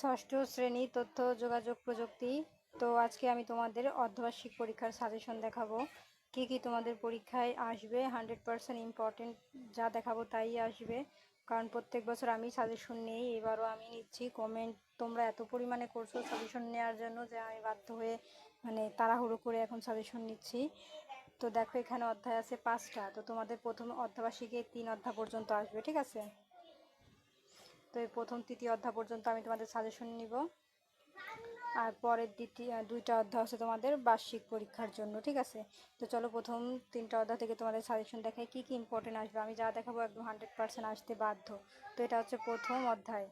ষষ্ঠ শ্রেণী তথ্য যোগাযোগ প্রযুক্তি। তো আজকে আমি তোমাদের অর্ধবার্ষিক পরীক্ষার সাজেশন দেখাবো। কি কি তোমাদের পরীক্ষায় আসবে, 100% ইম্পর্টেন্ট যা দেখাবো তাই আসবে, কারণ প্রত্যেক বছর আমি সাজেশন নেই, এবারও আমি নিচ্ছি। কমেন্ট তোমরা এত পরিমাণে করছো সাজেশন নেওয়ার জন্য যে আমি বাধ্য হয়ে তাড়াহুড়ো করে এখন সাজেশন নিচ্ছি। তো দেখো এখানে অধ্যায় আছে 5টা। তো তোমাদের প্রথম অর্ধবার্ষিকে 3 অধ্যায় পর্যন্ত আসবে, ঠিক আছে? তো এই প্রথম তৃতীয় অধ্যায় পর্যন্ত আমি তোমাদের সাজেশন নিব, আর পরের দ্বিতীয় 2টা অধ্যায় আছে তোমাদের বার্ষিক পরীক্ষার জন্য, ঠিক আছে? তো চলো প্রথম 3টা অধ্যায় থেকে তোমাদের সাজেশন দেখাই কি কি ইম্পর্টেন্ট আসবে। আমি যা দেখাবো একদম 100% আসতে বাধ্য। তো এটা হচ্ছে প্রথম অধ্যায়।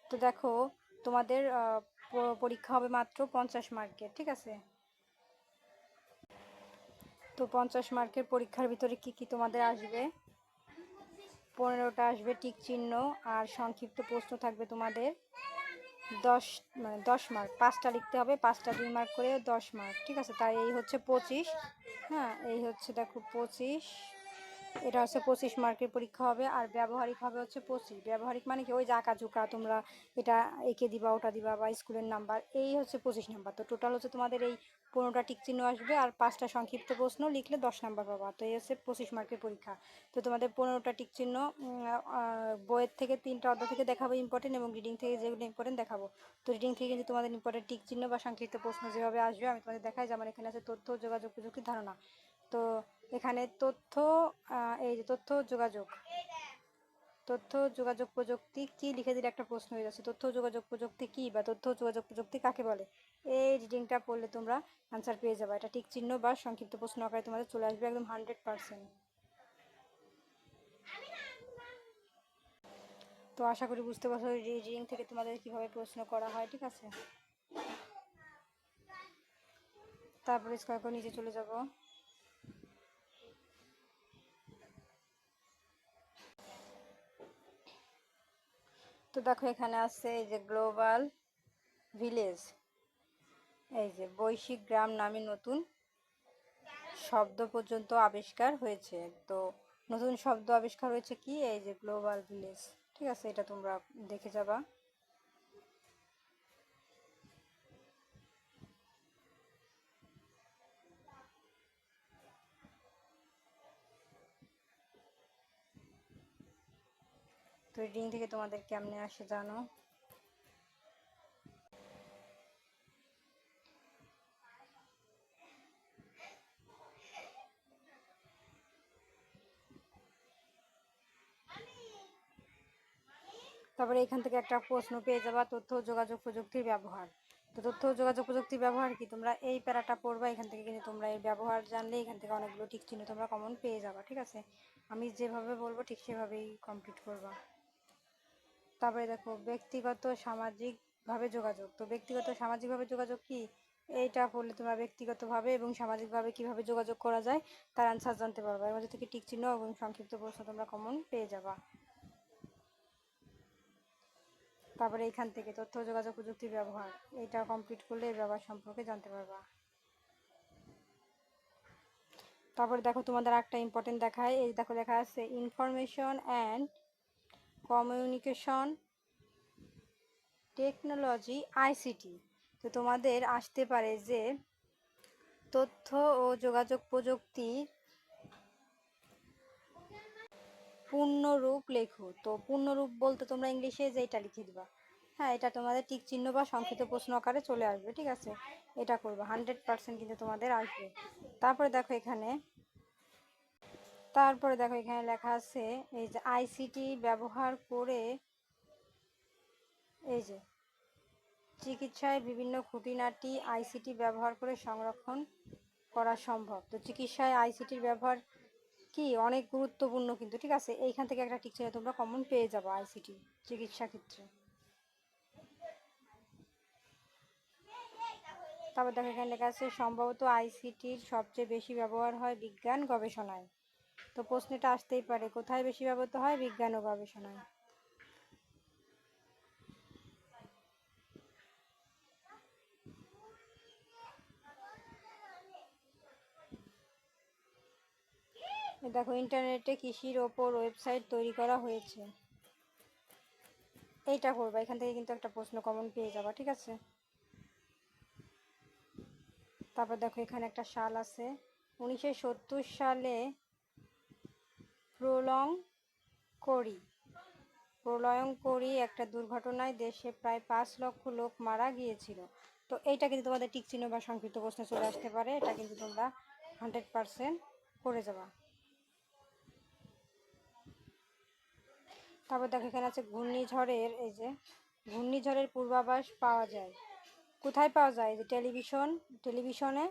তো দেখো তোমাদের পরীক্ষা হবে মাত্র 50 মার্কের, ঠিক আছে? তো 50 মার্কের পরীক্ষার ভিতরে কি কি তোমাদের আসবে? 15টা আসবে টিক চিহ্ন, আর সংক্ষিপ্ত প্রশ্ন থাকবে তোমাদের 10 মার্ক। 5টা লিখতে হবে, 5টা 2 মার্ক করে 10 মার্ক, ঠিক আছে? তাই এই হচ্ছে 25। হ্যাঁ, এই হচ্ছে দেখো 25। এটা হচ্ছে 25 মার্কের পরীক্ষা হবে। আর ব্যবহারিক হবে হচ্ছে 25। ব্যবহারিক মানে কি, ওই যে আঁকাঝুঁকা তোমরা এটা এঁকে দিবা, ওটা দিবা, বা স্কুলের নাম্বার, এই হচ্ছে 25 নাম্বার। তো টোটাল হচ্ছে তোমাদের এই 15টা টিক চিহ্ন আসবে, আর 5টা সংক্ষিপ্ত প্রশ্ন লিখলে 10 নাম্বার পাবা। তো এই হচ্ছে 25 মার্কের পরীক্ষা। তো তোমাদের 15টা টিক চিহ্ন বইয়ের থেকে 3টা অধ্যায় থেকে দেখাবো ইম্পর্টেন্ট, এবং রিডিং থেকে যেগুলো ইম্পর্টেন্ট দেখাবো। তো রিডিং থেকে কিন্তু তোমাদের ইম্পর্টেন্ট টিক চিহ্ন বা সংক্ষিপ্ত প্রশ্ন যেভাবে আসবে আমি তোমাদের দেখাই। যেমন এখানে আছে তথ্য যোগাযোগ প্রযুক্তির ধারণা। তো এখানে এই যে তথ্য যোগাযোগ প্রযুক্তি কি লিখে দিলে একটা প্রশ্ন হয়ে যাচ্ছে, তথ্য যোগাযোগ প্রযুক্তি কি, বা তথ্য যোগাযোগ প্রযুক্তি কাকে বলে। এই রিডিংটা পড়লে তোমরা আনসার পেয়ে যাবে। এটা টিক চিহ্ন বা সংক্ষিপ্ত প্রশ্ন আকারে তোমাদের চলে আসবে একদম 100%। তো আশা করি বুঝতে পারছো রিডিং থেকে তোমাদের কিভাবে প্রশ্ন করা হয়, ঠিক আছে? তারপরে স্কয়ার করে নিচে চলে যাব। তো দেখো এখানে আছে এই যে গ্লোবাল ভিলেজ, এই যে বৈশ্বিক গ্রাম নামে নতুন শব্দ পর্যন্ত আবিষ্কার হয়েছে। তো নতুন শব্দ আবিষ্কার হয়েছে কি, এই যে গ্লোবাল ভিলেজ, ঠিক আছে? এটা তোমরা দেখে যাবা। তো রিডিং থেকে তোমাদের কেমনে আসে জানো? তারপরে এখান থেকে একটা প্রশ্ন পেয়ে যাবা, তথ্য যোগাযোগ প্রযুক্তির ব্যবহার। তো তথ্য যোগাযোগ প্রযুক্তির ব্যবহার কি, তোমরা এই প্যারাটা পড়বা। এখান থেকে কিন্তু তোমরা এর ব্যবহার জানলে এখান থেকে অনেকগুলো টিক চিহ্ন তোমরা কমন পেয়ে যাবা, ঠিক আছে? আমি যেভাবে বলবো ঠিক সেভাবেই কমপ্লিট করবা। তারপরে দেখো ব্যক্তিগত সামাজিকভাবে যোগাযোগ। তো ব্যক্তিগত সামাজিকভাবে যোগাযোগ কি, এইটা পড়লে তোমরা ব্যক্তিগতভাবে এবং সামাজিকভাবে কিভাবে যোগাযোগ করা যায় তার আনসার জানতে পারবা। এর মধ্যে থেকে টিক চিহ্ন এবং সংক্ষিপ্ত প্রশ্ন তোমরা কমন পেয়ে যাবা। তারপরে এখান থেকে তথ্য যোগাযোগ প্রযুক্তির ব্যবহার, এটা কমপ্লিট করলে এর ব্যবহার সম্পর্কে জানতে পারবা। তারপরে দেখো তোমাদের একটা ইম্পর্টেন্ট দেখায়, এই দেখো লেখা আছে information and communication technology ICT. তো তোমাদের আসতে পারে যে তথ্য ও যোগাযোগ প্রযুক্তি পূর্ণরূপ লেখো। তো পূর্ণরূপ বলতে তোমরা ইংলিশে যেটা লিখে দিবা। হ্যাঁ, এটা তোমাদের টিক চিহ্ন বা সংক্ষিপ্ত প্রশ্ন আকারে চলে আসবে, ঠিক আছে? এটা করবা 100% কিন্তু তোমাদের আসবে। তারপরে দেখো এখানে লেখা আছে এই যে আইসিটি ব্যবহার করে এই যে চিকিৎসায় বিভিন্ন খুঁটিনাটি আইসিটি ব্যবহার করে সংরক্ষণ করা সম্ভব। তো চিকিৎসায় আইসিটির ব্যবহার কি অনেক গুরুত্বপূর্ণ কিন্তু, ঠিক আছে? এইখান থেকে একটা টিক চিহ্ন তোমরা কমন পেয়ে যাবো আইসিটি চিকিৎসা ক্ষেত্রে। তারপর দেখো এখানে লেখা আছে সম্ভবত আইসিটির সবচেয়ে বেশি ব্যবহার হয় বিজ্ঞান গবেষণায়। তো প্রশ্নটা আসতেই পারে কোথায় বেশি ব্যবহৃত হয়, বিজ্ঞান ও গবেষণায়। দেখো ইন্টারনেটে কৃষির ওপর ওয়েবসাইট তৈরি করা হয়েছে। এইটা করবা, এখান থেকে কিন্তু একটা প্রশ্ন কমন পেয়ে যাবা, ঠিক আছে। তারপর দেখো এখানে একটা সাল আছে, 1970 সালে প্রলয়ঙ্করী একটা দুর্ঘটনায় দেশে প্রায় 5 লক্ষ লোক মারা গিয়েছিল। তো এইটা কিন্তু তোমাদের টিক চিহ্ন বা সংক্ষিপ্ত প্রশ্নে চলে আসতে পারে, এটা কিন্তু তোমরা 100% করে যাবা। তারপর দেখো এখানে আছে ঘূর্ণিঝড়ের, এই যে ঘূর্ণিঝড়ের পূর্বাভাস পাওয়া যায় কোথায় পাওয়া যায়, যে টেলিভিশনে,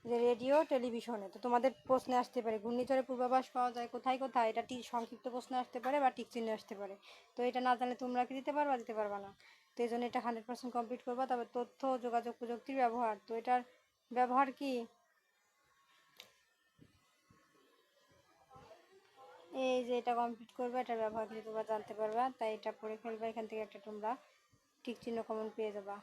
যে রেডিও টেলিভিশনে। তো তোমাদের প্রশ্নে আসতে পারে ঘূর্ণিঝড়ের পূর্বাভাস পাওয়া যায় কোথায় কোথায়, এটা সংক্ষিপ্ত প্রশ্নে আসতে পারে বা টিক চিহ্নে আসতে পারে। তো এটা না জানলে তোমরা কি দিতে পারবা, দিতে পারবা না। তো এই জন্য এটা 100% কমপ্লিট করবা। তবে তথ্য ও যোগাযোগ প্রযুক্তির ব্যবহার, তো এটার ব্যবহার কি, এই যে এটা কমপ্লিট করবে, এটার ব্যবহার কিন্তু তোমরা জানতে পারবা, তাই এটা পড়ে ফেলবা। এখান থেকে একটা তোমরা টিক চিহ্ন কমন পেয়ে যাবা।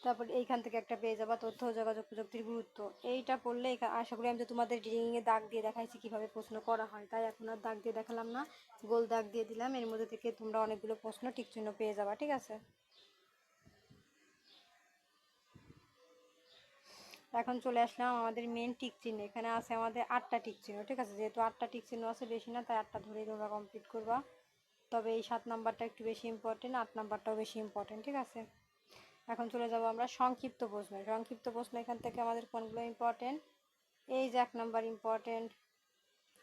তারপর এইখান থেকে একটা পেয়ে যাবা তথ্য ও যোগাযোগ প্রযুক্তির গুরুত্ব। এইটা পড়লে আশা করি আমি তো তোমাদের রিডিংয়ে দাগ দিয়ে দেখাইছি কিভাবে প্রশ্ন করা হয়, তাই এখন আর দাগ দিয়ে দেখালাম না, গোল দাগ দিয়ে দিলাম। এর মধ্যে থেকে তোমরা অনেকগুলো প্রশ্ন টিক চিহ্ন পেয়ে যাবা, ঠিক আছে। এখন চলে আসলাম আমাদের মেন টিক চিহ্ন। এখানে আছে আমাদের 8টা টিক চিহ্ন, ঠিক আছে। যেহেতু 8টা টিক চিহ্ন আছে, বেশি না, তাই 8টা ধরেই তোমরা কমপ্লিট করবা। তবে এই 7 নাম্বারটা একটু বেশি ইম্পর্টেন্ট, 8 নাম্বারটাও বেশি ইম্পর্টেন্ট, ঠিক আছে। এখন চলে যাব আমরা সংক্ষিপ্ত প্রশ্ন। সংক্ষিপ্ত প্রশ্ন এখান থেকে আমাদের কোনগুলো ইম্পর্টেন্ট, এই যে 1 number important,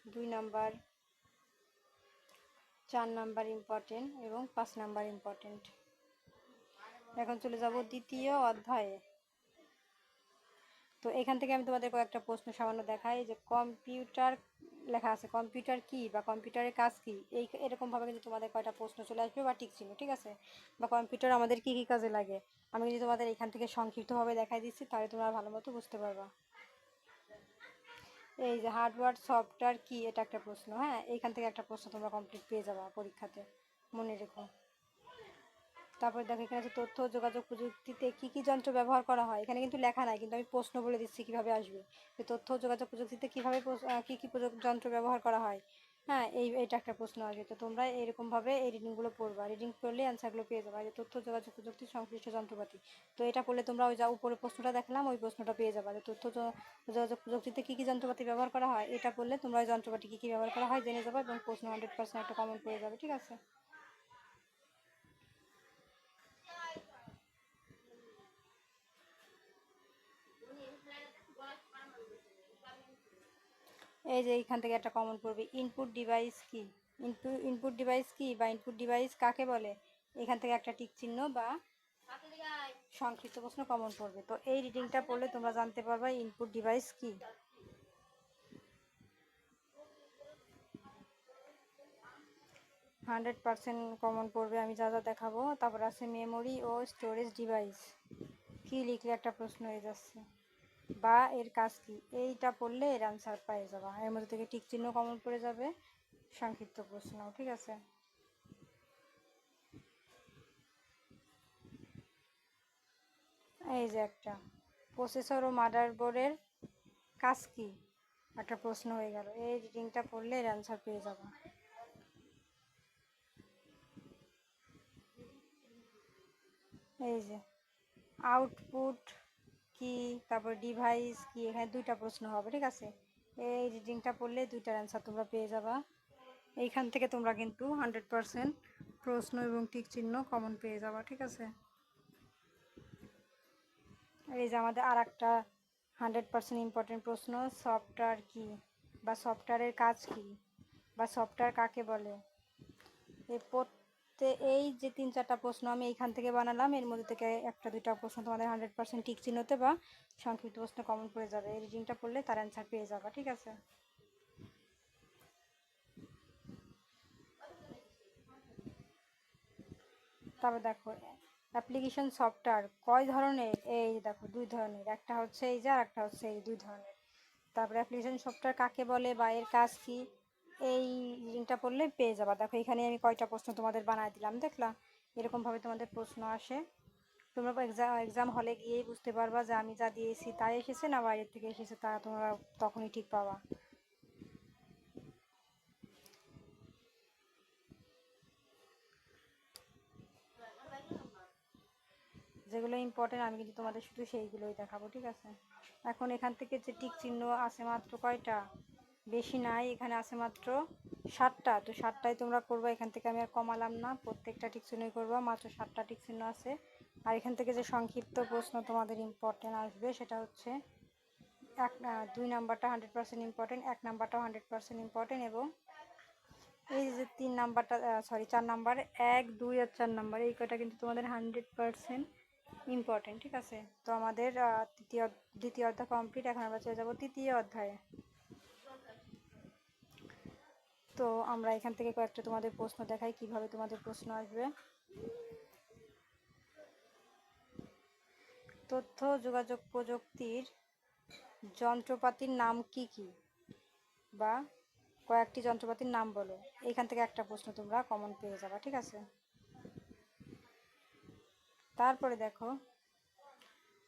2 number, 4 number important এবং 5 নাম্বার ইম্পর্টেন্ট। এখন চলে যাব দ্বিতীয় অধ্যায়ে। তো এখান থেকে আমি তোমাদের কয়েকটা প্রশ্ন সামান্য দেখাই, যে কম্পিউটার লেখা আছে, কম্পিউটার কি বা কম্পিউটারের কাজ কি, এই এরকমভাবে কিন্তু তোমাদের কয়টা প্রশ্ন চলে আসবে বা টিক চিহ্ন, ঠিক আছে। বা কম্পিউটার আমাদের কি কি কাজে লাগে, আমি কিন্তু তোমাদের এখান থেকে সংক্ষিপ্তভাবে দেখাই দিচ্ছি, তাহলে তোমরা ভালো মতো বুঝতে পারবা। এই যে হার্ডওয়্যার সফটওয়্যার কি, এটা একটা প্রশ্ন, হ্যাঁ, এইখান থেকে একটা প্রশ্ন তোমরা কমপ্লিট পেয়ে যাবা পরীক্ষাতে, মনে রেখো। তারপর দেখো এখানে আছে তথ্য যোগাযোগ প্রযুক্তিতে কি কি যন্ত্র ব্যবহার করা হয়, এখানে কিন্তু লেখা নাই, কিন্তু আমি প্রশ্ন বলে দিচ্ছি কিভাবে আসবে, যে তথ্য যোগাযোগ প্রযুক্তিতে কিভাবে কি কি যন্ত্র ব্যবহার করা হয়, হ্যাঁ, এইটা একটা প্রশ্ন আসবে। তো তোমরা এরকমভাবে এই রিডিংগুলো পড়বা, রিডিং করলে অ্যান্সারগুলো পেয়ে যাবা। যে তথ্য যোগাযোগ প্রযুক্তির সংশ্লিষ্ট যন্ত্রপাতি, তো এটা পড়লে তোমরা ওই যা উপরে প্রশ্নটা দেখালাম ওই প্রশ্নটা পেয়ে যাবা, যে তথ্য যোগাযোগ প্রযুক্তিতে কী কী যন্ত্রপাতি ব্যবহার করা হয়, এটা পড়লে তোমরা ওই যন্ত্রপাতি কী কী ব্যবহার করা হয় জেনে যাবা, এবং প্রশ্ন 100% একটা কমন পেয়ে যাবে, ঠিক আছে। এই যে এইখান থেকে একটা কমন পড়বে, ইনপুট ডিভাইস কি, ইনপুট ডিভাইস কি বা ইনপুট ডিভাইস কাকে বলে, এখান থেকে একটা টিক চিহ্ন বা সংক্ষিপ্ত প্রশ্ন কমন পড়বে। তো এই রিডিংটা পড়লে তোমরা জানতে পারবে ইনপুট ডিভাইস কি। 100% কমন পড়বে আমি যা যা দেখাবো। তারপর আছে মেমোরি ও স্টোরেজ ডিভাইস, কি লিখলে একটা প্রশ্ন হয়ে যাচ্ছে, বা এর কাজ কি, এইটা পড়লে এর আনসার পেয়ে যাবা। এর মধ্যে থেকে টিক চিহ্ন কমন পড়ে যাবে, সংক্ষিপ্ত প্রশ্ন, ঠিক আছে। এই যে একটা প্রসেসর ও মাদারবোর্ডের কাজ কি, একটা প্রশ্ন হয়ে গেল, এই রিডিংটা পড়লে এর অ্যান্সার পেয়ে যাবো। এই যে আউটপুট কি, তারপর ডিভাইস কি, এখানে 2টা প্রশ্ন হবে, ঠিক আছে। এই রিডিংটা পড়লে 2টার অ্যান্সার তোমরা পেয়ে যাবা। এইখান থেকে তোমরা কিন্তু 100% প্রশ্ন এবং টিক চিহ্ন কমন পেয়ে যাবা, ঠিক আছে। এই যে আমাদের আর একটা 100% ইম্পর্টেন্ট প্রশ্ন, সফটওয়্যার কি বা সফটওয়্যারের কাজ কি বা সফটওয়্যার কাকে বলে। এই যে 3-4টা প্রশ্ন আমি এইখান থেকে বানালাম, এর মধ্যে থেকে 1-2টা প্রশ্ন তোমাদের 100% টিক চিহ্নতে বা সংক্ষিপ্ত প্রশ্ন কমন পড়ে যাবে, এই রিডিংটা পড়লে তার অ্যান্সার পেয়ে যাবা, ঠিক আছে। তবে দেখো অ্যাপ্লিকেশন সফটওয়্যার কয় ধরনের, এই দেখো 2 ধরনের, একটা হচ্ছে এই যে আর একটা হচ্ছে এই 2 ধরনের। তারপরে অ্যাপ্লিকেশন সফটওয়্যার কাকে বলে বা এর কাজ কি, এই লিঙ্কটা পড়লে পেয়ে যাবা। দেখো এখানে আমি কয়টা প্রশ্ন তোমাদের বানায় দিলাম, দেখলা, এরকমভাবে তোমাদের প্রশ্ন আসে। তোমরা এক্সাম হলে গিয়েই বুঝতে পারবা যে আমি যা দিয়েছি তাই এসেছে না বাইরের থেকে এসেছে, তা তোমরা তখনই ঠিক পাবা। যেগুলো ইম্পর্টেন্ট আমি কিন্তু তোমাদের শুধু সেইগুলোই দেখাবো, ঠিক আছে। এখন এখান থেকে যে টিক চিহ্ন আছে মাত্র কয়টা, বেশি নাই, এখানে আছে মাত্র 7টা। তো 7টাই তোমরা করবা, এখান থেকে আমি আর কমালাম না, প্রত্যেকটা টিক চিহ্নই করবা, মাত্র 7টা টিক চিহ্ন আছে। আর এখান থেকে যে সংক্ষিপ্ত প্রশ্ন তোমাদের ইম্পর্টেন্ট আসবে সেটা হচ্ছে 2 নাম্বারটা 100% ইম্পর্টেন্ট, 1 নাম্বারটাও 100% ইম্পর্টেন্ট, এবং এই যে 3 নাম্বারটা 4 নাম্বার, 1, 2 আর 4 নাম্বার, এই কয়টা কিন্তু তোমাদের 100% ইম্পর্টেন্ট, ঠিক আছে। তো আমাদের দ্বিতীয় অধ্যায় কমপ্লিট। এখন আমরা চলে যাবো তৃতীয় অধ্যায়ে। তো আমরা এখান থেকে কয়েকটা তোমাদের প্রশ্ন দেখাই, কিভাবে তোমাদের প্রশ্ন আসবে। তথ্য যোগাযোগ প্রযুক্তির যন্ত্রপাতির নাম কি কি, বা কয়েকটি যন্ত্রপাতির নাম বলো। এখান থেকে একটা প্রশ্ন তোমরা কমন পেয়ে যাবা, ঠিক আছে। তারপরে দেখো,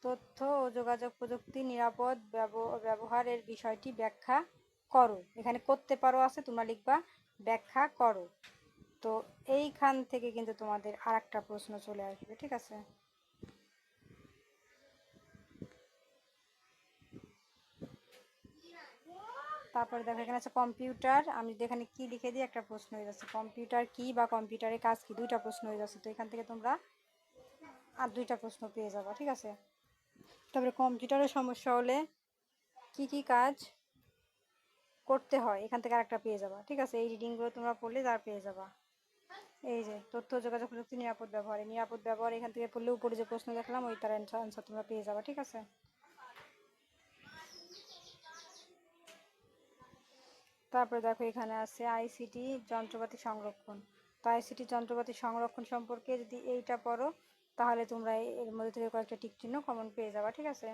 তথ্য ও যোগাযোগ প্রযুক্তির নিরাপদ ব্যবহারের বিষয়টি ব্যাখ্যা করো। এখানে করতে পারো আছে, তোমরা লিখবা ব্যাখ্যা করো। তো এইখান থেকে কিন্তু তোমাদের আর একটা প্রশ্ন চলে আসবে, ঠিক আছে। তারপরে দেখো এখানে আছে কম্পিউটার, আমি এখানে কি লিখে দিই একটা প্রশ্ন হয়ে যাচ্ছে, কম্পিউটার কি বা কম্পিউটারের কাজ কি, দুইটা প্রশ্ন হয়ে যাচ্ছে। তো এখান থেকে তোমরা আর দুইটা প্রশ্ন পেয়ে যাবা, ঠিক আছে। তারপরে কম্পিউটারের সমস্যা হলে কি কি কাজ করতে হয়, এখান থেকে আরেকটা পেয়ে যাবা, ঠিক আছে। এই রিডিংগুলো তোমরা পড়লে তার পেয়ে যাবা। এই যে তথ্য যোগাযোগ প্রযুক্তি নিরাপদ ব্যবহার, এখান থেকে পড়লে উপরে যে প্রশ্ন দেখলাম ওই তার অ্যান্সার তোমরা পেয়ে যাবা, ঠিক আছে। তারপরে দেখো এখানে আছে আইসিটি যন্ত্রপাতি সংরক্ষণ। তো আইসিটি যন্ত্রপাতি সংরক্ষণ সম্পর্কে যদি এইটা পড়ো তাহলে তোমরা এর মধ্যে থেকে কয়েকটা টিক চিহ্ন কমন পেয়ে যাবা, ঠিক আছে।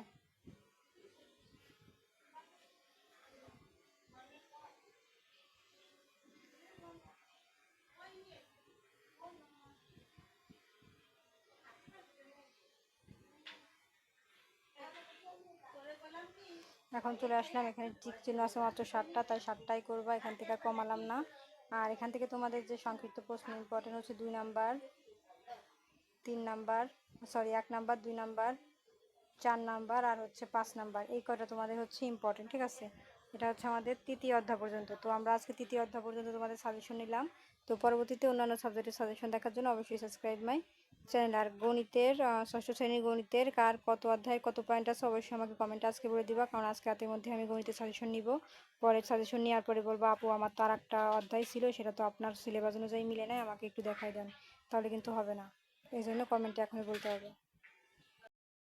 এখন চলে আসলাম, এখানে টিক চিহ্ন আছে মাত্র 7টা, তাই 7টাই করবা, এখান থেকে কমালাম না। আর এখান থেকে তোমাদের যে সংক্ষিপ্ত প্রশ্ন ইম্পর্টেন্ট হচ্ছে 2 number, 3 number, 1 number, 2 number, 4 number আর হচ্ছে 5 নাম্বার, এই কয়টা তোমাদের হচ্ছে ইম্পর্টেন্ট, ঠিক আছে। এটা হচ্ছে আমাদের তৃতীয় অধ্যায় পর্যন্ত। তো আমরা আজকে তৃতীয় অধ্যায় পর্যন্ত তোমাদের সাজেশন নিলাম। তো পরবর্তীতে অন্যান্য সাবজেক্টের সাজেশন দেখার জন্য অবশ্যই সাবস্ক্রাইব মাই চ্যানেল। আর গণিতের 6ষ্ঠ শ্রেণীর গণিতের কার কত অধ্যায় কত পয়েন্ট আছে অবশ্যই আমাকে কমেন্টে আজকে বলে দিবা, কারণ আজকে রাতের মধ্যে আমি গণিতের সাজেশন নিব। পরে সাজেশন নেওয়ার পরে বলবো আপু আমার তো আর একটা অধ্যায় ছিল, সেটা তো আপনার সিলেবাস অনুযায়ী মিলে নেয়, আমাকে একটু দেখাই দেন, তাহলে কিন্তু হবে না। এই জন্য কমেন্টে এখনই বলতে হবে।